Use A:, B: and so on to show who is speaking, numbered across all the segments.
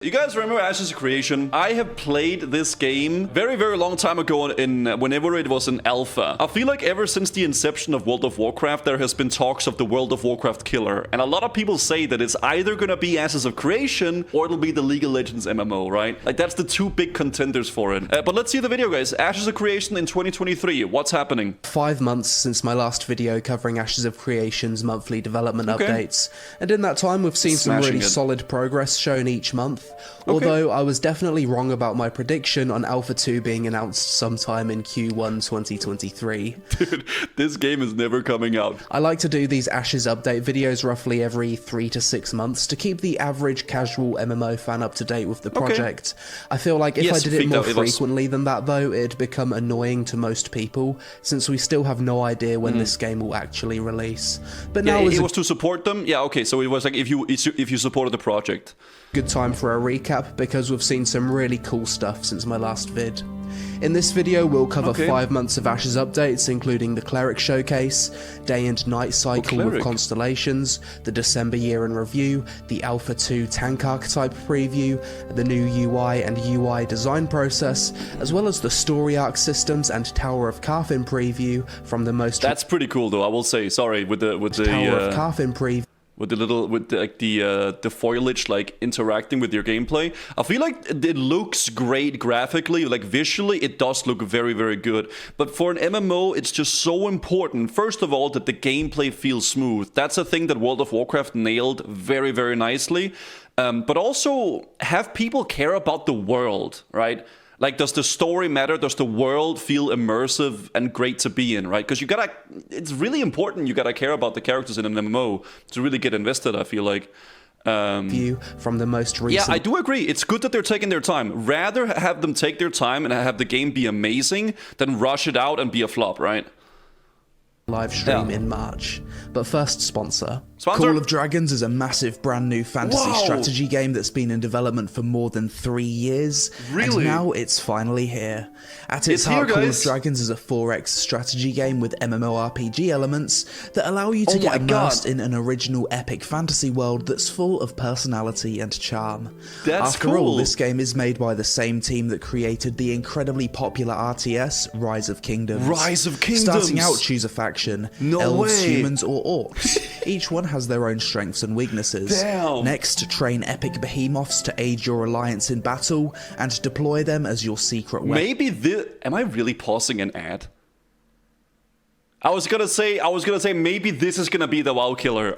A: You guys remember Ashes of Creation? I have played this game very long time ago whenever it was in alpha. I feel like ever since the inception of World of Warcraft, there has been talks of the World of Warcraft killer. And a lot of people say that it's either gonna be Ashes of Creation or it'll be the League of Legends MMO, right? Like that's the two big contenders for it. But let's see the video, guys. Ashes of Creation in 2023. What's happening?
B: 5 months since my last video covering Ashes of Creation's monthly development updates. And in that time, we've seen some really solid progress shown each month. Although I was definitely wrong about my prediction on Alpha 2 being announced sometime in Q1 2023.
A: Dude, this game is never coming out.
B: I like to do these Ashes update videos roughly every 3 to 6 months to keep the average casual MMO fan up to date with the project. I feel like if I did it more frequently than that though, it'd become annoying to most people, since we still have no idea when this game will actually release. But now
A: it was to support them? Yeah, okay, so it was like if you supported the project.
B: Good time for a recap, because we've seen some really cool stuff since my last vid. In this video, we'll cover 5 months of Ashes updates, including the Cleric Showcase, Day and Night cycle with Constellations, the December Year in Review, the Alpha 2 Tank Archetype preview, the new UI and UI design process, as well as the Story Arc systems and Tower of Carfin preview from the most...
A: That's pretty cool though, I will say, sorry, with the
B: Tower of Carfin preview.
A: With the foliage like interacting with your gameplay. I feel like it looks great graphically, like visually it does look very good. But for an MMO, it's just so important, first of all, that the gameplay feels smooth. That's a thing that World of Warcraft nailed very nicely. But also have people care about the world, right? Like, does the story matter? Does the world feel immersive and great to be in, right? Because it's really important. You gotta care about the characters in an MMO to really get invested, I feel like.
B: View from the most recent...
A: Yeah, I do agree. It's good that they're taking their time. Rather have them take their time and have the game be amazing than rush it out and be a flop, right?
B: Live stream in March. But first, sponsor. Call of Dragons is a massive brand new fantasy strategy game that's been in development for more than 3 years. Really? And now it's finally here. At its heart, Call of Dragons is a 4X strategy game with MMORPG elements that allow you to get immersed in an original epic fantasy world that's full of personality and charm. After all, this game is made by the same team that created the incredibly popular RTS, Rise of Kingdoms.
A: Rise of Kingdoms!
B: Starting out, choose a faction. Elves, humans, or orcs. Each one has their own strengths and weaknesses. Next, train epic behemoths to aid your alliance in battle, and deploy them as your secret weapon.
A: Maybe this... Am I really pausing an ad? I was gonna say maybe this is gonna be the WoW killer.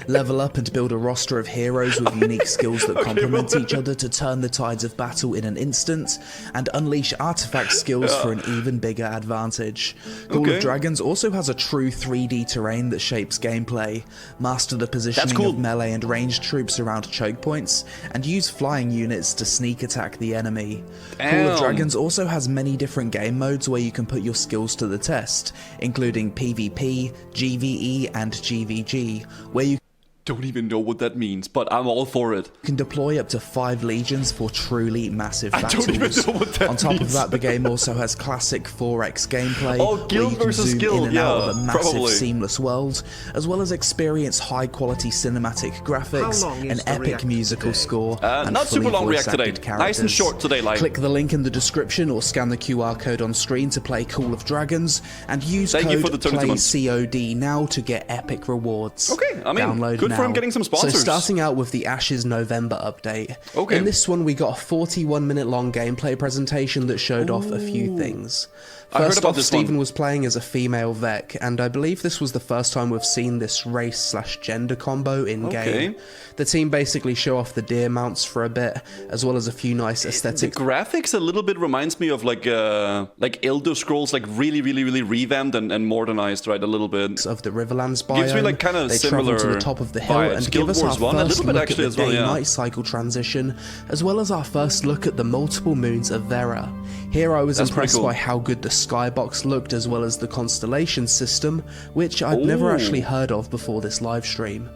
B: Level up and build a roster of heroes with unique skills that complement each other to turn the tides of battle in an instant, and unleash artifact skills for an even bigger advantage. Call of Dragons also has a true 3D terrain that shapes gameplay. Master the positioning of melee and ranged troops around choke points, and use flying units to sneak attack the enemy. Call of Dragons also has many different game modes where you can put your skills to the test, including PvP, GvE, and GvG, where you
A: don't even know what that means, but I'm all for it.
B: You can deploy up to 5 legions for truly massive battles.
A: I don't even know what that
B: On top of that, the game also has classic 4X gameplay,
A: guild
B: where you can
A: versus
B: zoom
A: guild,
B: in and out of a massive seamless world, as well as experience high-quality cinematic graphics, an epic musical score, and
A: not super long react today.
B: Characters.
A: Nice and short today, like.
B: Click the link in the description or scan the QR code on screen to play Call of Dragons, and use code PLAYCOD now to get epic rewards.
A: Okay, I mean,
B: download
A: good
B: now.
A: for him getting some sponsors.
B: So starting out with the Ashes November update. In this one we got a 41-minute long gameplay presentation that showed off a few things. First off, Stephen was playing as a female Vec, and I believe this was the first time we've seen this race/gender combo in-game. The team basically show off the deer mounts for a bit, as well as a few nice aesthetics.
A: The graphics a little bit reminds me of like Elder Scrolls, like really revamped and modernized, right, a little bit.
B: Of the Riverlands biome.
A: Gives me like kind of
B: they
A: similar
B: travel to the top of the hill and give us our first look at the day-night cycle transition, as well as our first look at the multiple moons of Vera. Here I was impressed by how good the skybox looked, as well as the constellation system, which I'd never actually heard of before this live stream.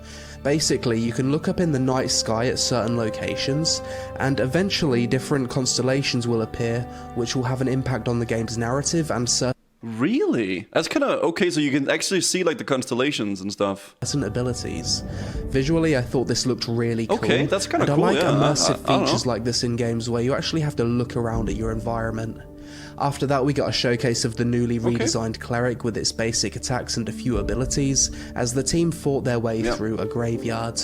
B: Basically, you can look up in the night sky at certain locations, and eventually different constellations will appear, which will have an impact on the game's narrative and certain
A: Really? That's kind of okay. So you can actually see like the constellations and stuff.
B: Certain abilities. Visually, I thought this looked really cool.
A: Okay, that's kind of
B: and
A: cool.
B: I like
A: yeah.
B: immersive
A: I don't know.
B: features like this in games where you actually have to look around at your environment. After that, we got a showcase of the newly redesigned cleric with its basic attacks and a few abilities, as the team fought their way through a graveyard.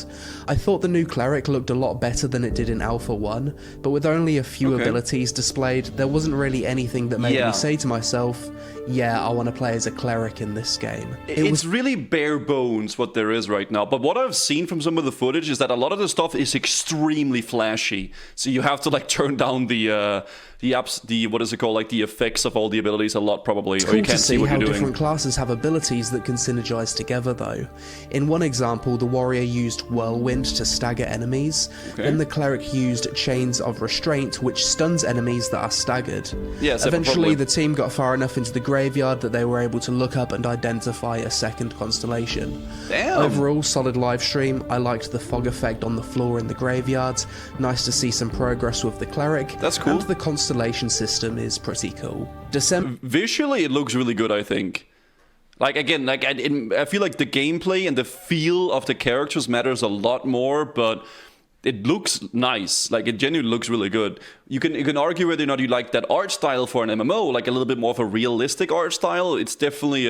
B: I thought the new cleric looked a lot better than it did in Alpha 1, but with only a few abilities displayed, there wasn't really anything that made me say to myself, yeah, I want to play as a cleric in this game.
A: It's really bare bones what there is right now, but what I've seen from some of the footage is that a lot of the stuff is extremely flashy, so you have to like turn down the what is it called, like the effects of all the abilities a lot probably,
B: It's
A: or you
B: cool
A: can't
B: to
A: see
B: see
A: what
B: how
A: you're doing.
B: different classes have abilities that can synergize together though. In one example, the warrior used Whirlwind to stagger enemies, then the cleric used Chains of Restraint, which stuns enemies that are staggered. Eventually, the team got far enough into the graveyard that they were able to look up and identify a second constellation.
A: Damn.
B: Overall, solid live stream. I liked the fog effect on the floor in the graveyard. Nice to see some progress with the cleric.
A: That's cool.
B: And the constellation system is pretty cool.
A: Visually, it looks really good, I think. Like, again, like I feel like the gameplay and the feel of the characters matters a lot more, but it looks nice. Like, it genuinely looks really good. You can argue whether or not you like that art style for an MMO, like a little bit more of a realistic art style. It's definitely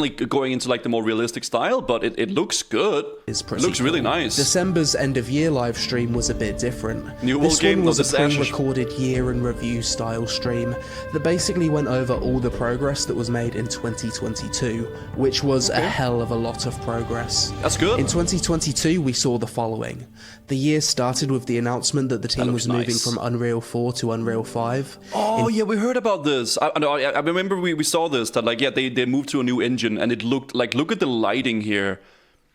A: going into like the more realistic style, but it looks good. It looks really nice.
B: December's end of year live stream was a bit different.
A: New World
B: This
A: game
B: one was a
A: disaster.
B: pre-recorded year in review style stream that basically went over all the progress that was made in 2022, which was a hell of a lot of progress.
A: That's good.
B: In 2022, we saw the following. The year started with the announcement that the team was moving from Unreal 4 to Unreal 5.
A: Oh, yeah, we heard about this. I remember we saw this, that like, yeah, they moved to a new engine, and it looked like, look at the lighting here.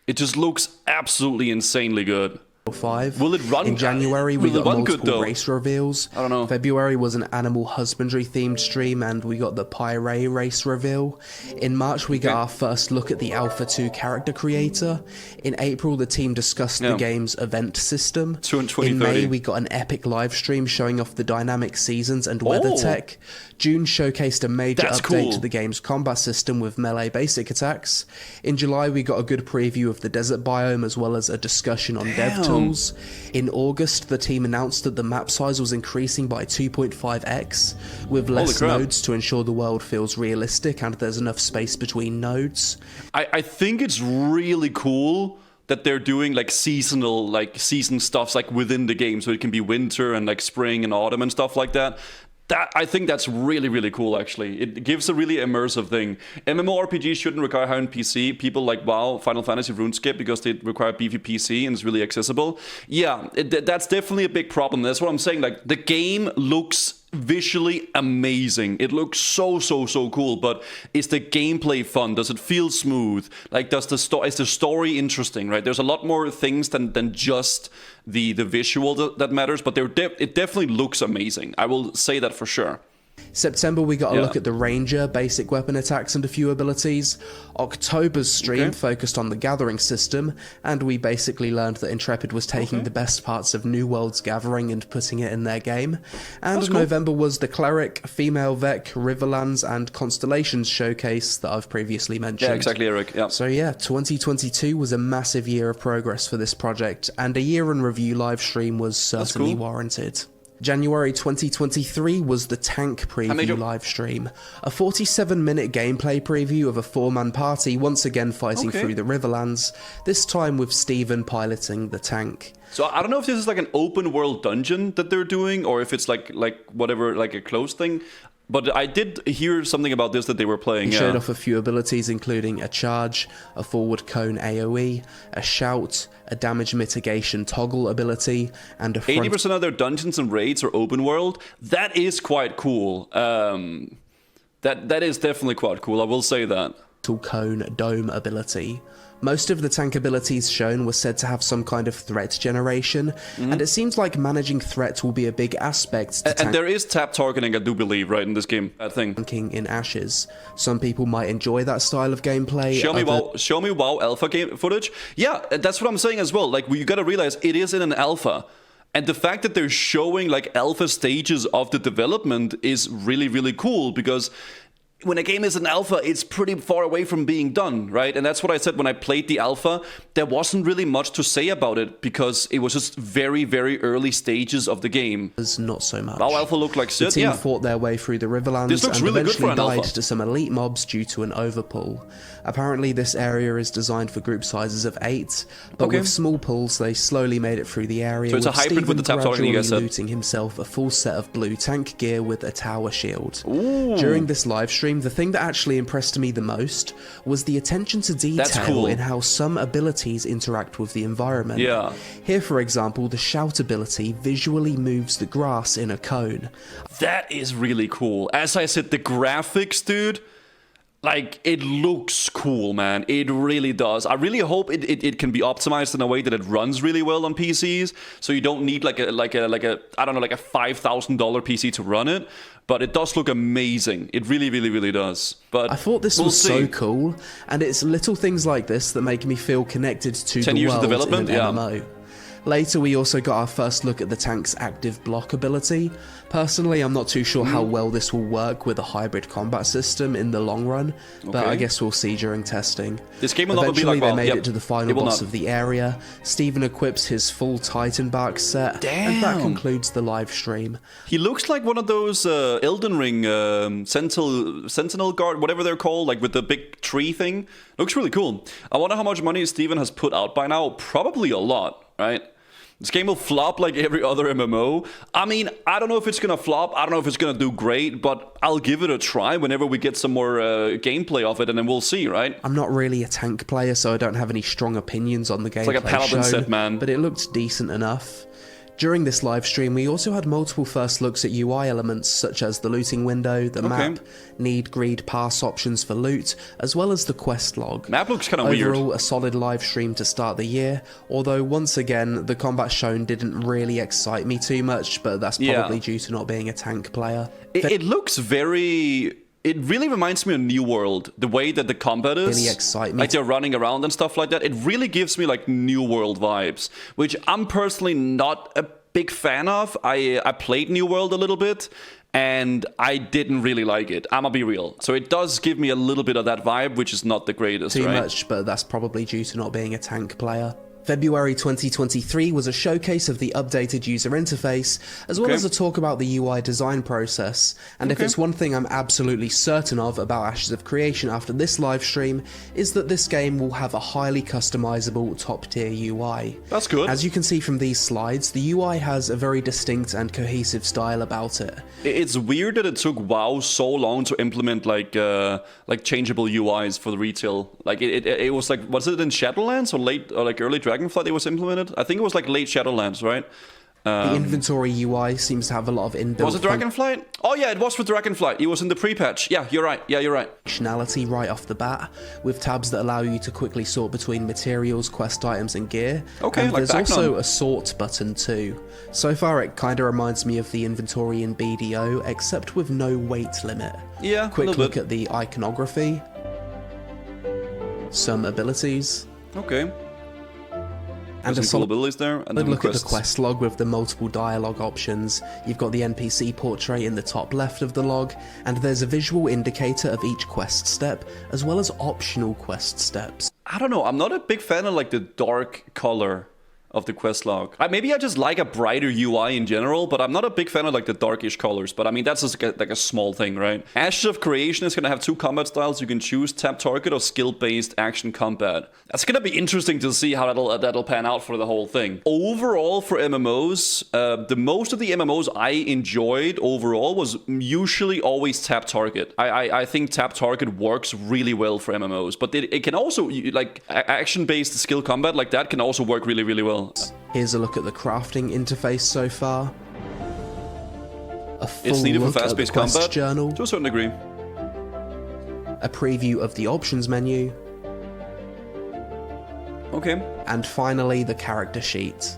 A: It just looks absolutely insanely good.
B: 5.
A: Will it run?
B: In January, we
A: Will it
B: got
A: run good,
B: multiple
A: though?
B: race reveals.
A: I don't know.
B: February was an animal husbandry themed stream, and we got the Pyre race reveal. In March, we got our first look at the Alpha 2 character creator. In April, the team discussed the game's event system. In May, we got an epic live stream showing off the dynamic seasons and weather tech. June showcased a major update to the game's combat system with melee basic attacks. In July, we got a good preview of the desert biome as well as a discussion on dev tools. In August, the team announced that the map size was increasing by 2.5x, with less nodes to ensure the world feels realistic and there's enough space between nodes.
A: I think it's really cool that they're doing like season stuffs like within the game, so it can be winter and like spring and autumn and stuff like that. I think that's really, really cool, actually. It gives a really immersive thing. MMORPGs shouldn't require high-end PC. People like WoW, Final Fantasy, RuneScape, because they require beefy PC and it's really accessible. Yeah, that's definitely a big problem. That's what I'm saying. Like, the game looks visually amazing. It looks so cool, but is the gameplay fun? Does it feel smooth? Like, is the story interesting, right? There's a lot more things than just the visual that matters, but it definitely looks amazing. I will say that for sure.
B: September, we got a look at the Ranger, basic weapon attacks and a few abilities. October's stream focused on the Gathering system, and we basically learned that Intrepid was taking the best parts of New World's Gathering and putting it in their game. And November was the Cleric, Female Vec, Riverlands, and Constellations showcase that I've previously mentioned.
A: Yeah, exactly, Eric. Yeah.
B: So yeah, 2022 was a massive year of progress for this project, and a year in review live stream was certainly warranted. January 2023 was the Tank preview live stream, a 47-minute gameplay preview of a 4-man party once again fighting through the Riverlands, this time with Steven piloting the tank.
A: So I don't know if this is like an open world dungeon that they're doing, or if it's like whatever, like a closed thing. But I did hear something about this that they were playing.
B: He showed off a few abilities, including a charge, a forward cone AoE, a shout, a damage mitigation toggle ability, and a
A: 80% of their dungeons and raids are open world. That is quite cool. That is definitely quite cool. I will say that.
B: Cone dome ability. Most of the tank abilities shown were said to have some kind of threat generation, and it seems like managing threats will be a big aspect to
A: and there is tap targeting, I do believe, right, in this game. I think.
B: Tanking in Ashes. Some people might enjoy that style of gameplay.
A: Show me WoW alpha game footage. Yeah, that's what I'm saying as well. Like, you gotta realize it is in an alpha. And the fact that they're showing like alpha stages of the development is really, really cool, because when a game is an alpha, it's pretty far away from being done, right? And that's what I said when I played the alpha. There wasn't really much to say about it because it was just very, very early stages of the game.
B: There's not so much.
A: WoW alpha looked like shit,
B: The team fought their way through the Riverlands and
A: really
B: eventually died
A: alpha.
B: to some elite mobs due to an overpull. Apparently this area is designed for group sizes of 8, but with small pulls they slowly made it through the area,
A: so it's a hybrid
B: Steven
A: with the tap targeting, you guys said.
B: looting himself a full set of blue tank gear with a tower shield.
A: Ooh.
B: During this live stream, the thing that actually impressed me the most was the attention to detail in how some abilities interact with the environment.
A: Yeah.
B: Here, for example, the shout ability visually moves the grass in a cone.
A: That is really cool. As I said, the graphics, dude, like, it looks cool, man. It really does. I really hope it can be optimized in a way that it runs really well on PCs, so you don't need like a I don't know, like a $5,000 PC to run it. But it does look amazing. It really, really, really does. But
B: I thought this was so cool, and it's little things like this that make me feel connected to
A: 10
B: the
A: years
B: world
A: of development,
B: in an MMO. Later, we also got our first look at the tank's active block ability. Personally, I'm not too sure how well this will work with a hybrid combat system in the long run, but I guess we'll see during testing.
A: This game will not be
B: Eventually,
A: like,
B: they made it to the final boss of the area. Steven equips his full Titan bark set, and that concludes the live stream.
A: He looks like one of those Elden Ring Sentinel Guard, whatever they're called, like with the big tree thing. Looks really cool. I wonder how much money Steven has put out by now. Probably a lot, right? This game will flop like every other MMO. I mean, I don't know if it's gonna flop. I don't know if it's gonna do great, but I'll give it a try whenever we get some more gameplay of it, and then we'll see, right?
B: I'm not really a tank player, so I don't have any strong opinions on the gameplay.
A: It's like a Paladin set, man.
B: But it looked decent enough. During this live stream, we also had multiple first looks at UI elements such as the looting window, the map, need, greed, pass options for loot, as well as the quest log.
A: Map looks kind of weird.
B: Overall, a solid live stream to start the year, although once again, the combat shown didn't really excite me too much, but that's probably due to not being a tank player.
A: It looks very... It really reminds me of New World, the way that the combat is.
B: Really excite me.
A: Like they're running around and stuff like that. It really gives me like New World vibes, which I'm personally not a big fan of. I played New World a little bit, and I didn't really like it. I'm gonna be real. So it does give me a little bit of that vibe, which is not the greatest,
B: Too much, but that's probably due to not being a tank player. February 2023 was a showcase of the updated user interface, as well as a talk about the UI design process. And if it's one thing I'm absolutely certain of about Ashes of Creation after this live stream, is that this game will have a highly customizable top-tier UI.
A: That's good.
B: As you can see from these slides, the UI has a very distinct and cohesive style about it.
A: It's weird that it took WoW so long to implement like changeable UIs for the retail. Like it was like, was it in Shadowlands or like early Dragonflight it was implemented? I think it was like late Shadowlands, right?
B: The inventory UI seems to have a lot of inbuilt...
A: Was it Dragonflight? Oh yeah, it was for Dragonflight. It was in the pre-patch. Yeah, you're right. Yeah, you're right.
B: Functionality right off the bat, with tabs that allow you to quickly sort between materials, quest items, and gear.
A: Okay,
B: and
A: like
B: there's also
A: Backnum.
B: a sort button too. So far, it kind of reminds me of the inventory in BDO, except with no weight limit.
A: Yeah,
B: Quick
A: a little
B: look
A: bit.
B: at the iconography, some abilities,
A: Okay.
B: and a
A: Some cool abilities there, and then
B: look at the
A: quests.
B: quest log with the multiple dialogue options. You've got the NPC portrait in the top left of the log, and there's a visual indicator of each quest step, as well as optional quest steps.
A: I don't know. I'm not a big fan of like the dark color of the quest log. Maybe I just like a brighter UI in general, but I'm not a big fan of like the darkish colors. But I mean, that's just like a small thing, right? Ashes of Creation is going to have 2 combat styles. You can choose tap target or skill-based action combat. That's going to be interesting to see how that'll pan out for the whole thing. Overall, for MMOs, the most of the MMOs I enjoyed overall was usually always tap target. I think tap target works really well for MMOs, but it can also, like, action-based skill combat like that can also work really, really well.
B: Here's a look at the crafting interface so far. A full
A: It's needed for
B: look at the
A: fast-paced
B: quest
A: combat
B: journal,
A: to a certain degree.
B: a preview of the options menu,
A: Okay.
B: and finally the character sheet.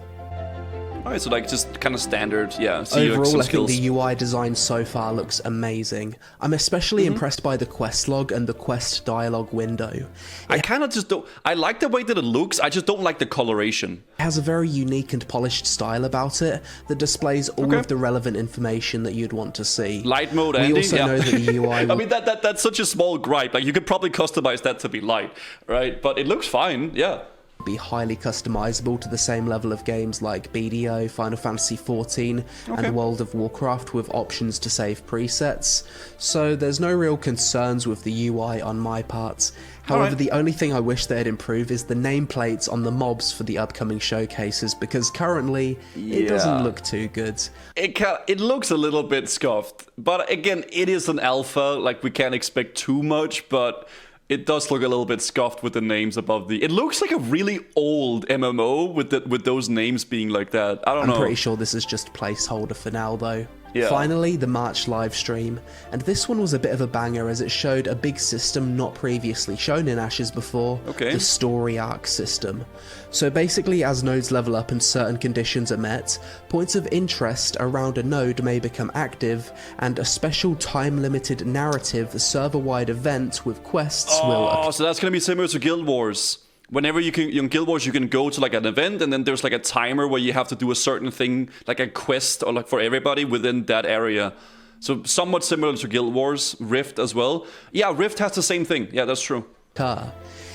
A: All right, so like just kind of standard, yeah. So
B: Overall, I think the UI design so far looks amazing. I'm especially impressed by the quest log and the quest dialogue window.
A: I kind of just don't... I like the way that it looks, I just don't like the coloration.
B: It has a very unique and polished style about it that displays all of the relevant information that you'd want to see.
A: Light mode, Andy.
B: We also know that the UI...
A: I mean, that's such a small gripe. Like, you could probably customize that to be light, right? But it looks fine, yeah.
B: Be highly customizable to the same level of games like BDO, Final Fantasy XIV, and World of Warcraft with options to save presets, so there's no real concerns with the UI on my part. However, the only thing I wish they'd improve is the nameplates on the mobs for the upcoming showcases, because currently it doesn't look too good.
A: It looks a little bit scuffed, but again, it is an alpha, like we can't expect too much, but it does look a little bit scuffed with the names above the... It looks like a really old MMO with those names being like that. I don't know.
B: I'm pretty sure this is just placeholder for now, though.
A: Yeah.
B: Finally, the March livestream, and this one was a bit of a banger as it showed a big system not previously shown in Ashes before, the story arc system. So basically, as nodes level up and certain conditions are met, points of interest around a node may become active, and a special time-limited narrative server-wide event with quests will occur.
A: Oh, so that's gonna be similar to Guild Wars. Whenever you can, in Guild Wars, you can go to like an event, and then there's like a timer where you have to do a certain thing, like a quest or like for everybody within that area. So somewhat similar to Guild Wars, Rift as well. Yeah, Rift has the same thing. Yeah, that's true.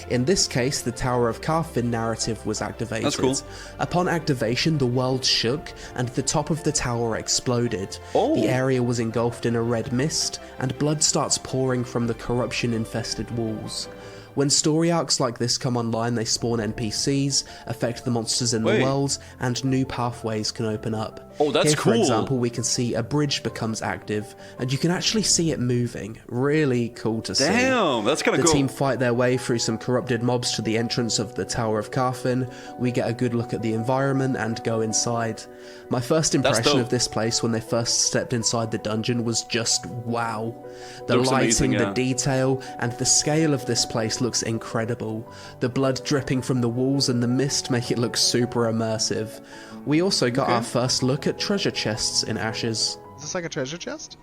B: In this case, the Tower of Carfin narrative was activated.
A: That's cool.
B: Upon activation, the world shook, and the top of the tower exploded. The area was engulfed in a red mist, and blood starts pouring from the corruption-infested walls. When story arcs like this come online, they spawn NPCs, affect the monsters in the world, and new pathways can open up.
A: Oh, that's
B: Here,
A: cool.
B: for example, we can see a bridge becomes active, and you can actually see it moving. Really cool to see.
A: Damn, that's kind of
B: cool.
A: cool.
B: The team fight their way through some corrupted mobs to the entrance of the Tower of Carfin. We get a good look at the environment and go inside. My first impression of this place when they first stepped inside the dungeon was just wow. The
A: Looks
B: lighting,
A: amazing,
B: the detail, and the scale of this place looks incredible. The blood dripping from the walls and the mist make it look super immersive. We also got our first look at treasure chests in Ashes.
C: Is this like a treasure chest?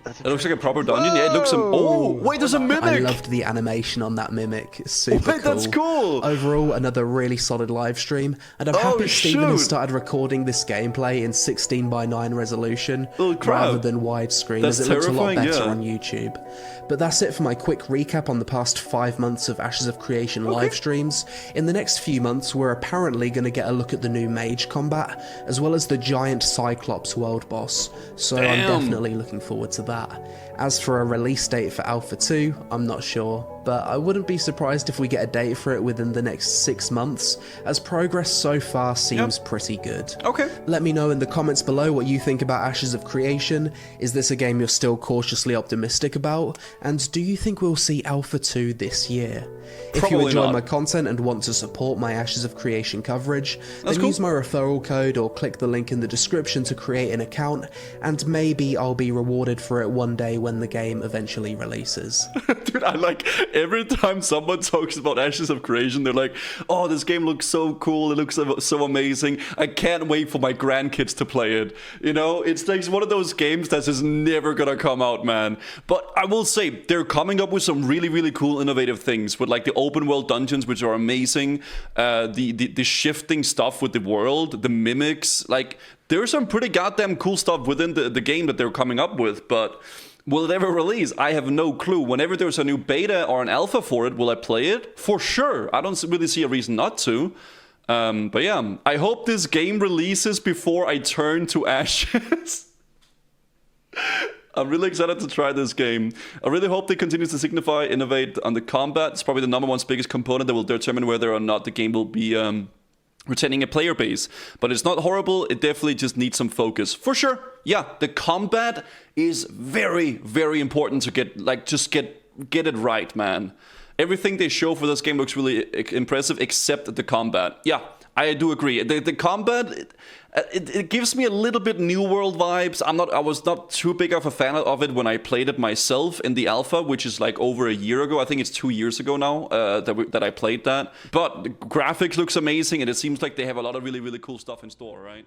A: It looks like a proper dungeon. Yeah, it looks... Oh, wait, there's a mimic!
B: I loved the animation on that mimic. It's super cool.
A: That's cool!
B: Overall, another really solid live stream, and I'm happy Steven has started recording this gameplay in 16:9 resolution rather than widescreen, as it looks a lot better on YouTube. But that's it for my quick recap on the past 5 months of Ashes of Creation live streams. In the next few months, we're apparently going to get a look at the new mage combat, as well as the giant Cyclops world boss, so I'm definitely looking forward to that. As for a release date for Alpha 2, I'm not sure, but I wouldn't be surprised if we get a date for it within the next 6 months, as progress so far seems pretty good. Let me know in the comments below what you think about Ashes of Creation. Is this a game you're still cautiously optimistic about? And do you think we'll see Alpha 2 this year? If you enjoy my content and want to support my Ashes of Creation coverage, then use my referral code or click the link in the description to create an account, and maybe I'll be rewarded for it one day when the game eventually releases.
A: Dude, I like every time someone talks about Ashes of Creation, they're like, oh, this game looks so cool, it looks so amazing, I can't wait for my grandkids to play it. You know, it's like one of those games that's just never gonna come out, man. But I will say, they're coming up with some really, really cool, innovative things with like the open world dungeons, which are amazing, the shifting stuff with the world, the mimics, like there's some pretty goddamn cool stuff within the game that they're coming up with, but will it ever release? I have no clue. Whenever there's a new beta or an alpha for it, will I play it? For sure. I don't really see a reason not to. But yeah, I hope this game releases before I turn to Ashes. I'm really excited to try this game. I really hope they continue to signify, innovate on the combat. It's probably the number one biggest component that will determine whether or not the game will be retaining a player base. But it's not horrible, it definitely just needs some focus. For sure, yeah, the combat is very, very important to get it right, man. Everything they show for this game looks really impressive, except the combat. Yeah, I do agree. The combat, it gives me a little bit New World vibes. I was not too big of a fan of it when I played it myself in the alpha, which is like over a year ago. I think it's 2 years ago now that I played that. But the graphics looks amazing, and it seems like they have a lot of really, really cool stuff in store, right?